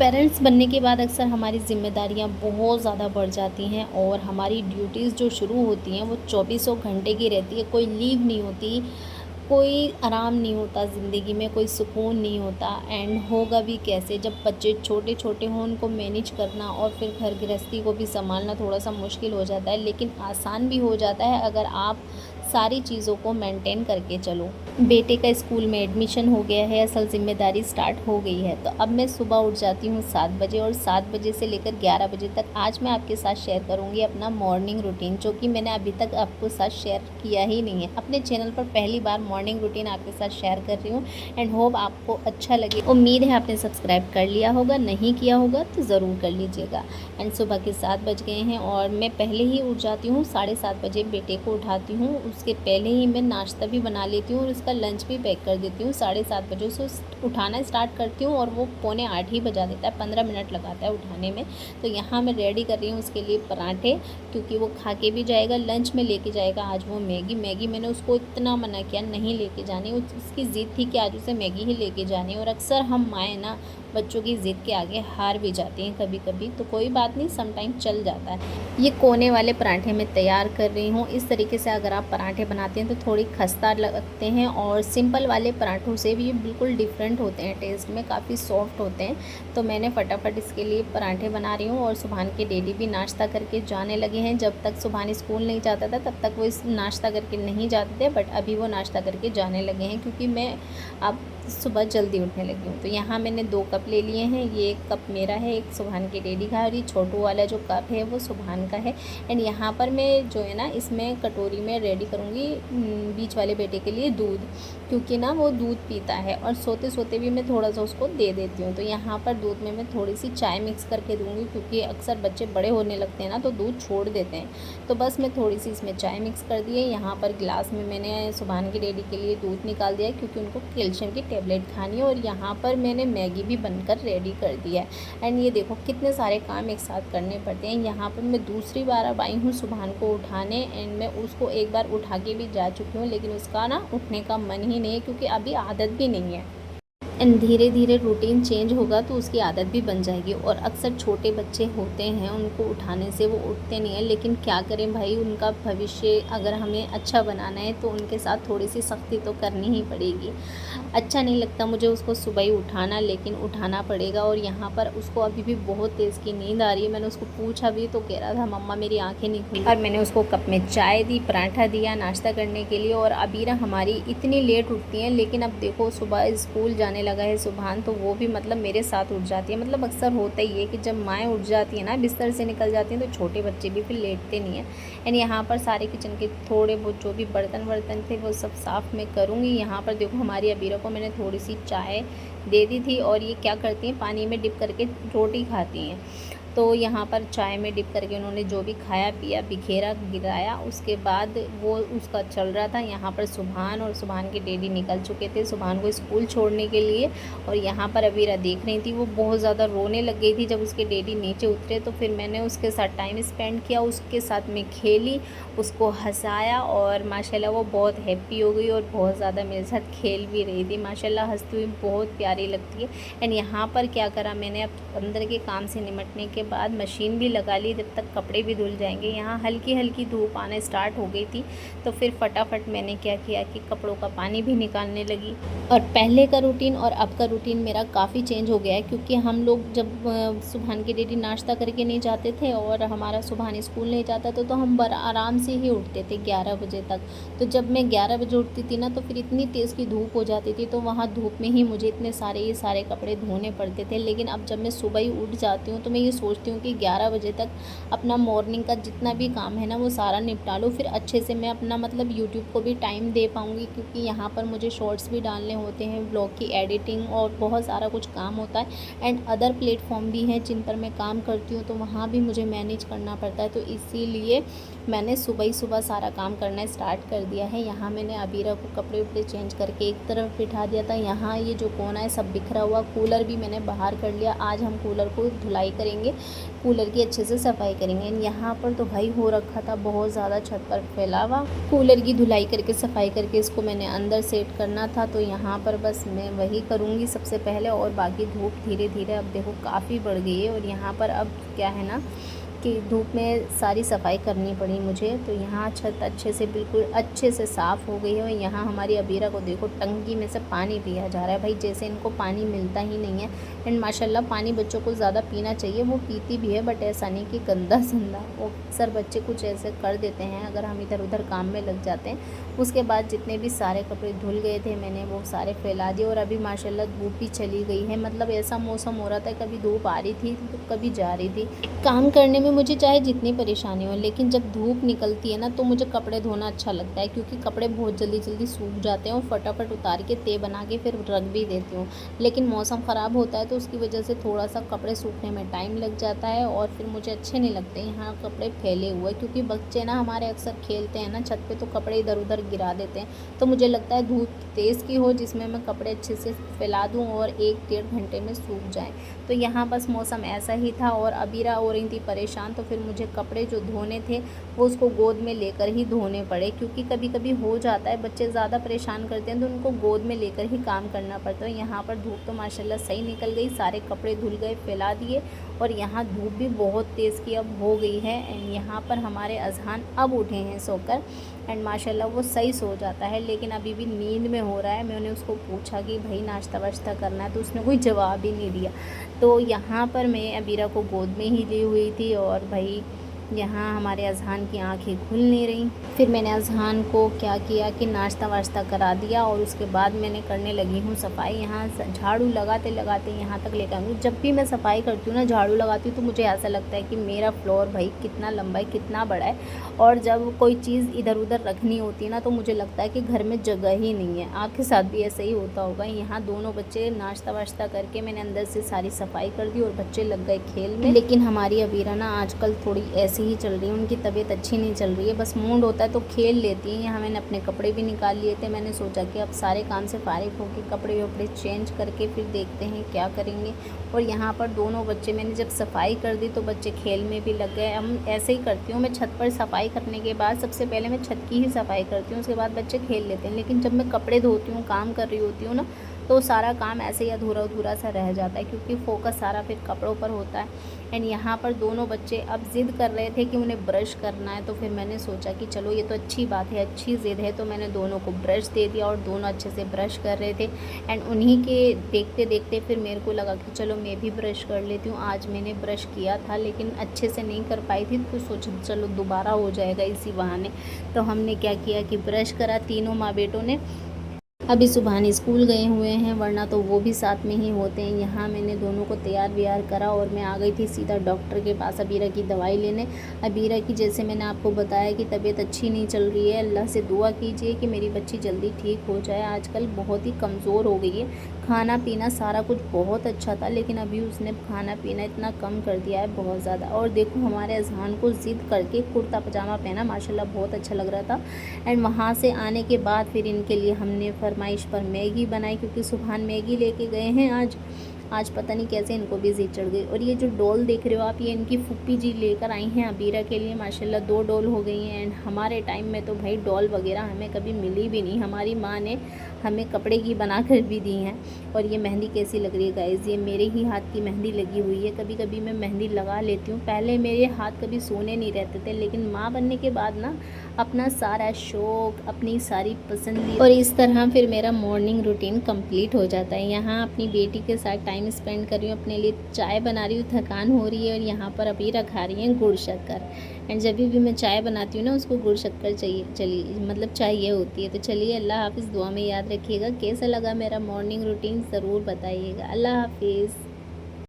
Parents बनने के बाद अक्सर हमारी ज़िम्मेदारियाँ बहुत ज़्यादा बढ़ जाती हैं और हमारी ड्यूटीज़ जो शुरू होती हैं वो चौबीसों घंटे की रहती है। कोई लीव नहीं होती, कोई आराम नहीं होता ज़िंदगी में, कोई सुकून नहीं होता। एंड होगा भी कैसे जब बच्चे छोटे-छोटे हों, उनको मैनेज करना और फिर घर गृहस्थी को भी सँभालना थोड़ा-सा मुश्किल हो जाता है, लेकिन आसान भी हो जाता है अगर आप सारी चीज़ों को मेंटेन करके चलो। बेटे का स्कूल में एडमिशन हो गया है, असल ज़िम्मेदारी स्टार्ट हो गई है, तो अब मैं सुबह उठ जाती हूँ 7 बजे और 7 बजे से लेकर 11 बजे तक आज मैं आपके साथ शेयर करूँगी अपना मॉर्निंग रूटीन, जो कि मैंने अभी तक आपको साथ शेयर किया ही नहीं है। अपने चैनल पर पहली बार मॉर्निंग रूटीन आपके साथ शेयर कर रही हूँ एंड होप आपको अच्छा लगे। उम्मीद है आपने सब्सक्राइब कर लिया होगा, नहीं किया होगा तो ज़रूर कर लीजिएगा। एंड सुबह के 7 बज गए हैं और मैं पहले ही उठ जाती हूँ, 7:30 बजे बेटे को उठाती हूँ। उसके पहले ही मैं नाश्ता भी बना लेती हूँ और उसका लंच भी पैक कर देती हूँ। 7:30 बजे उसे उठाना स्टार्ट करती हूँ और वो 7:45 ही बजा देता है, 15 मिनट लगाता है उठाने में। तो यहाँ मैं रेडी कर रही हूँ उसके लिए पराठे, क्योंकि वो खा के भी जाएगा। लंच में लेके जाएगा आज वो मैगी मैंने उसको इतना मना किया नहीं लेके जानी, उसकी ज़िद थी कि आज उसे मैगी ही लेके जानी। और अक्सर हम माएँ ना बच्चों की ज़िद के आगे हार भी जाती हैं कभी कभी, तो कोई बात नहीं, सम टाइम चल जाता है। ये कोने वाले पराठे मैं तैयार कर रही हूँ। इस तरीके से अगर आप पराठे बनाते हैं तो थोड़ी खस्ता लगते हैं और सिंपल वाले पराठों से भी ये बिल्कुल डिफरेंट होते हैं, टेस्ट में काफ़ी सॉफ्ट होते हैं। तो मैंने फटाफट इसके लिए पराठे बना रही हूँ और सुभान के डैडी भी नाश्ता करके जाने लगे हैं। जब तक सुभान स्कूल नहीं जाता था तब तक वो इस नाश्ता करके नहीं जाते थे, बट अभी वो नाश्ता करके जाने लगे हैं क्योंकि मैं अब सुबह जल्दी उठने लगी हूँ। तो यहाँ मैंने 2 कप ले लिए हैं, ये 1 कप मेरा है, एक सुभान के डैडी का है और ये छोटू वाला जो कप है वो सुभान का है। एंड यहाँ पर मैं जो है ना इसमें कटोरी में रेडी करूँगी बीच वाले बेटे के लिए दूध, क्योंकि ना वो दूध पीता है और सोते सोते भी मैं थोड़ा सा उसको दे देती हूँ। तो यहाँ पर दूध में मैं थोड़ी सी चाय मिक्स करके दूँगी, क्योंकि अक्सर बच्चे बड़े होने लगते हैं ना तो दूध छोड़ देते हैं। तो बस मैं थोड़ी सी इसमें चाय मिक्स कर दी है। यहाँ पर गिलास में मैंने सुभान के डैडी के लिए दूध निकाल दिया है, क्योंकि उनको कैल्शियम की टेबलेट खानी है। और यहाँ पर मैंने मैगी भी बनकर रेडी कर दिया है। एंड ये देखो कितने सारे काम एक साथ करने पड़ते हैं। यहाँ पर मैं दूसरी बार अब आई हूँ सुभान को उठाने, एंड मैं उसको एक बार उठा के भी जा चुकी हूँ, लेकिन उसका ना उठने का मन ही नहीं है, क्योंकि अभी आदत भी नहीं है। एंड धीरे धीरे रूटीन चेंज होगा तो उसकी आदत भी बन जाएगी। और अक्सर छोटे बच्चे होते हैं, उनको उठाने से वो उठते नहीं हैं, लेकिन क्या करें भाई, उनका भविष्य अगर हमें अच्छा बनाना है तो उनके साथ थोड़ी सी सख्ती तो करनी ही पड़ेगी। अच्छा नहीं लगता मुझे उसको सुबह ही उठाना, लेकिन उठाना पड़ेगा। और यहाँ पर उसको अभी भी बहुत तेज़ की नींद आ रही है। मैंने उसको पूछा भी तो कह रहा था मम्मा मेरी आँखें नहीं खुली। और मैंने उसको कप में चाय दी, पराठा दिया नाश्ता करने के लिए। और अबीरा हमारी इतनी लेट उठती हैं, लेकिन अब देखो सुबह स्कूल जाने लगा है सुभान, तो वो भी मतलब मेरे साथ उठ जाती है। मतलब अक्सर होता ही है कि जब माएँ उठ जाती है ना, बिस्तर से निकल जाती हैं, तो छोटे बच्चे भी फिर लेटते नहीं हैं। एंड यहाँ पर सारे किचन के थोड़े बहुत जो भी बर्तन वर्तन थे वो सब साफ़ मैं करूँगी। यहाँ पर देखो हमारी अबीरा को मैंने थोड़ी सी चाय दे दी थी, और ये क्या करती हैं पानी में डिप करके रोटी खाती हैं। तो यहाँ पर चाय में डिप करके उन्होंने जो भी खाया पिया बिखेरा गिराया, उसके बाद वो उसका चल रहा था। यहाँ पर सुभान और सुभान के डैडी निकल चुके थे सुभान को स्कूल छोड़ने के लिए। और यहाँ पर अबीरा देख रही थी, वो बहुत ज़्यादा रोने लग गई थी जब उसके डैडी नीचे उतरे। तो फिर मैंने उसके साथ टाइम स्पेंड किया, उसके साथ में खेली, उसको हंसाया, और माशाल्लाह वो बहुत हैप्पी हो गई और बहुत ज़्यादा मेरे साथ खेल भी रही थी। माशाल्लाह हंसती हुई बहुत प्यारी लगती है। एंड यहाँ पर क्या करा मैंने, अब अंदर के काम से निमटने के बाद मशीन भी लगा ली, जब तक कपड़े भी धुल जाएंगे। यहाँ हल्की हल्की धूप आना स्टार्ट हो गई थी, तो फिर फटाफट मैंने क्या किया कि कपड़ों का पानी भी निकालने लगी। और पहले का रूटीन और अब का रूटीन मेरा काफ़ी चेंज हो गया है, क्योंकि हम लोग जब सुभान के डैडी नाश्ता करके नहीं जाते थे और हमारा सुभान स्कूल नहीं जाता था, तो हम बड़ा आराम से ही उठते थे 11 बजे तक। तो जब मैं 11 बजे उठती थी ना, तो फिर इतनी तेज़ की धूप हो जाती थी, तो वहाँ धूप में ही मुझे इतने सारे ये सारे कपड़े धोने पड़ते थे। लेकिन अब जब मैं सुबह ही उठ जाती हूँ तो मैं ये सोचती हूँ कि 11 बजे तक अपना मॉर्निंग का जितना भी काम है ना वो सारा निपटा लूँ, फिर अच्छे से मैं अपना मतलब यूट्यूब को भी टाइम दे पाऊँगी, क्योंकि यहाँ पर मुझे शॉर्ट्स भी डालने होते हैं, ब्लॉग की एडिटिंग और बहुत सारा कुछ काम होता है। एंड अदर प्लेटफॉर्म भी हैं जिन पर मैं काम करती हूँ, तो वहाँ भी मुझे मैनेज करना पड़ता है। तो इसीलिए मैंने सुबह ही सुबह सारा काम करना स्टार्ट कर दिया है। यहाँ मैंने अबीरा को कपड़े उपड़े चेंज करके एक तरफ बिठा दिया था। यहाँ ये जो कोना है सब बिखरा हुआ, कूलर भी मैंने बाहर कर लिया। आज हम कूलर को धुलाई करेंगे, कूलर की अच्छे से सफाई करेंगे। यहाँ पर तो भाई हो रखा था बहुत ज़्यादा छत पर फैलावा, कूलर की धुलाई करके सफाई करके इसको मैंने अंदर सेट करना था। तो यहाँ पर बस मैं वही करूँगी सबसे पहले, और बाकी धूप धीरे धीरे अब देखो काफ़ी बढ़ गई है। और यहाँ पर अब क्या है ना कि धूप में सारी सफाई करनी पड़ी मुझे। तो यहाँ छत अच्छे से बिल्कुल अच्छे से साफ़ हो गई है। और यहाँ हमारी अबीरा को देखो टंकी में से पानी पिया जा रहा है भाई, जैसे इनको पानी मिलता ही नहीं है। एंड माशाल्लाह पानी बच्चों को ज़्यादा पीना चाहिए, वो पीती भी है, बट ऐसा नहीं कि गंदा संदा। वो अक्सर बच्चे कुछ ऐसे कर देते हैं अगर हम इधर उधर काम में लग जाते हैं। उसके बाद जितने भी सारे कपड़े धुल गए थे मैंने वो सारे फैला दिए। और अभी माशाल्लाह धूप भी चली गई है, मतलब ऐसा मौसम हो रहा था, कभी धूप आ रही थी तो कभी जा रही थी। काम करने में मुझे चाहे जितनी परेशानी हो, लेकिन जब धूप निकलती है ना तो मुझे कपड़े धोना अच्छा लगता है, क्योंकि कपड़े बहुत जल्दी जल्दी सूख जाते हैं और फटाफट उतार के तय बना के फिर रख भी देती हूँ। लेकिन मौसम ख़राब होता है तो उसकी वजह से थोड़ा सा कपड़े सूखने में टाइम लग जाता है, और फिर मुझे अच्छे नहीं लगते यहाँ कपड़े फैले हुए, क्योंकि बच्चे ना हमारे अक्सर खेलते हैं ना छत पे तो कपड़े इधर उधर गिरा देते हैं। तो मुझे लगता है धूप तेज़ की हो जिसमें मैं कपड़े अच्छे से फैला दूँ और 1-1.5 घंटे में सूख जाएँ। तो यहाँ बस मौसम ऐसा ही था, और अबीरा हो रही थी परेशान, तो फिर मुझे कपड़े जो धोने थे वो उसको गोद में लेकर ही धोने पड़े, क्योंकि कभी कभी हो जाता है बच्चे ज़्यादा परेशान करते हैं तो उनको गोद में लेकर ही काम करना पड़ता है। यहाँ पर धूप तो माशाल्लाह सही निकल गई, सारे कपड़े धुल गए, फैला दिए। और यहाँ धूप भी बहुत तेज़ की अब हो गई है। एंड यहाँ पर हमारे अज़हान अब उठे हैं सोकर, एंड माशाल्लाह वो सही सो जाता है, लेकिन अभी भी नींद में हो रहा है। मैंने उसको पूछा कि भाई नाश्ता वाश्ता करना है, तो उसने कोई जवाब ही नहीं दिया। तो यहाँ पर मैं अबीरा को गोद में ही ली हुई थी, और भाई यहाँ हमारे अज़हान की आंखें खुल नहीं रहीं। फिर मैंने अज़हान को क्या किया कि नाश्ता वाश्ता करा दिया, और उसके बाद मैंने करने लगी हूँ सफाई। यहाँ झाड़ू लगाते लगाते यहाँ तक लेकर आऊँगी। जब भी मैं सफाई करती हूँ ना, झाड़ू लगाती हूँ, तो मुझे ऐसा लगता है कि मेरा फ्लोर भाई कितना लंबा है, कितना बड़ा है। और जब कोई चीज़ इधर उधर रखनी होती है ना, तो मुझे लगता है कि घर में जगह ही नहीं है। आपके साथ भी ऐसा ही होता होगा। यहाँ दोनों बच्चे नाश्ता वाश्ता करके मैंने अंदर से सारी सफाई कर दी और बच्चे लग गए खेल में। लेकिन हमारी अबीरा ना आजकल थोड़ी ऐसी ही चल रही है, उनकी तबीयत अच्छी नहीं चल रही है। बस मूड होता है तो खेल लेती हैं। यहाँ मैंने अपने कपड़े भी निकाल लिए थे। मैंने सोचा कि अब सारे काम से फारिग होकर कपड़े वपड़े चेंज करके फिर देखते हैं क्या करेंगे। और यहाँ पर दोनों बच्चे मैंने जब सफाई कर दी तो बच्चे खेल में भी लग गए। हम ऐसे ही करती हूँ, मैं छत पर सफाई करने के बाद सबसे पहले मैं छत की ही सफाई करती हूँ, उसके बाद बच्चे खेल लेते हैं। लेकिन जब मैं कपड़े धोती हूँ, काम कर रही होती हूँ ना, तो सारा काम ऐसे ही अधूरा अधूरा सा रह जाता है, क्योंकि फोकस सारा फिर कपड़ों पर होता है। एंड यहाँ पर दोनों बच्चे अब ज़िद कर रहे थे कि उन्हें ब्रश करना है, तो फिर मैंने सोचा कि चलो ये तो अच्छी बात है, अच्छी ज़िद है, तो मैंने दोनों को ब्रश दे दिया और दोनों अच्छे से ब्रश कर रहे थे। एंड उन्हीं के देखते देखते फिर मेरे को लगा कि चलो मैं भी ब्रश कर लेती हूँ। आज मैंने ब्रश किया था लेकिन अच्छे से नहीं कर पाई थी, तो सोचा चलो दोबारा हो जाएगा इसी बहाने। तो हमने क्या किया कि ब्रश करा तीनों माँ बेटों ने। अभी सुबहानी स्कूल गए हुए हैं, वरना तो वो भी साथ में ही होते हैं। यहाँ मैंने दोनों को तैयार व्यार करा और मैं आ गई थी सीधा डॉक्टर के पास अबीरा की दवाई लेने। अबीरा की जैसे मैंने आपको बताया कि तबीयत अच्छी नहीं चल रही है। अल्लाह से दुआ कीजिए कि मेरी बच्ची जल्दी ठीक हो जाए। आजकल बहुत ही कमज़ोर हो गई है। खाना पीना सारा कुछ बहुत अच्छा था, लेकिन अभी उसने खाना पीना इतना कम कर दिया है, बहुत ज़्यादा। और देखो हमारे अज़हान को ज़िद करके कुर्ता पजामा पहना, माशाल्लाह बहुत अच्छा लग रहा था। एंड वहाँ से आने के बाद फिर इनके लिए हमने फरमाइश पर मैगी बनाई, क्योंकि सुबहान मैगी लेके गए हैं आज पता नहीं कैसे इनको भी ज़िद चढ़ गई। और ये जो डॉल देख रहे हो आप, ये इनकी फूफी जी लेकर आई हैं अबीरा के लिए। माशाल्लाह 2 डॉल हो गई हैं। एंड हमारे टाइम में तो भाई डॉल वगैरह हमें कभी मिली भी नहीं, हमारी माँ ने हमें कपड़े की बना कर भी दी हैं। और ये मेहंदी कैसी लग रही है गाइज़, ये मेरे ही हाथ की मेहंदी लगी हुई है। कभी कभी मैं मेहंदी लगा लेती हूँ। पहले मेरे हाथ कभी सोने नहीं रहते थे, लेकिन माँ बनने के बाद ना अपना सारा शौक़, अपनी सारी पसंद, और इस तरह फिर मेरा मॉर्निंग रूटीन कंप्लीट हो जाता है। यहाँ अपनी बेटी के साथ टाइम स्पेंड कर रही हूँ, अपने लिए चाय बना रही हूँ, थकान हो रही है। और यहाँ पर अभी रखा रही हैं गुड़ शक्कर। एंड जब भी मैं चाय बनाती हूँ ना, उसको गुड़ शक्कर चाहिए होती है। तो चलिए, अल्लाह हाफ़िज़, दुआ में याद रखिएगा। कैसा लगा मेरा मॉर्निंग रूटीन ज़रूर बताइएगा। अल्लाह हाफ़िज़।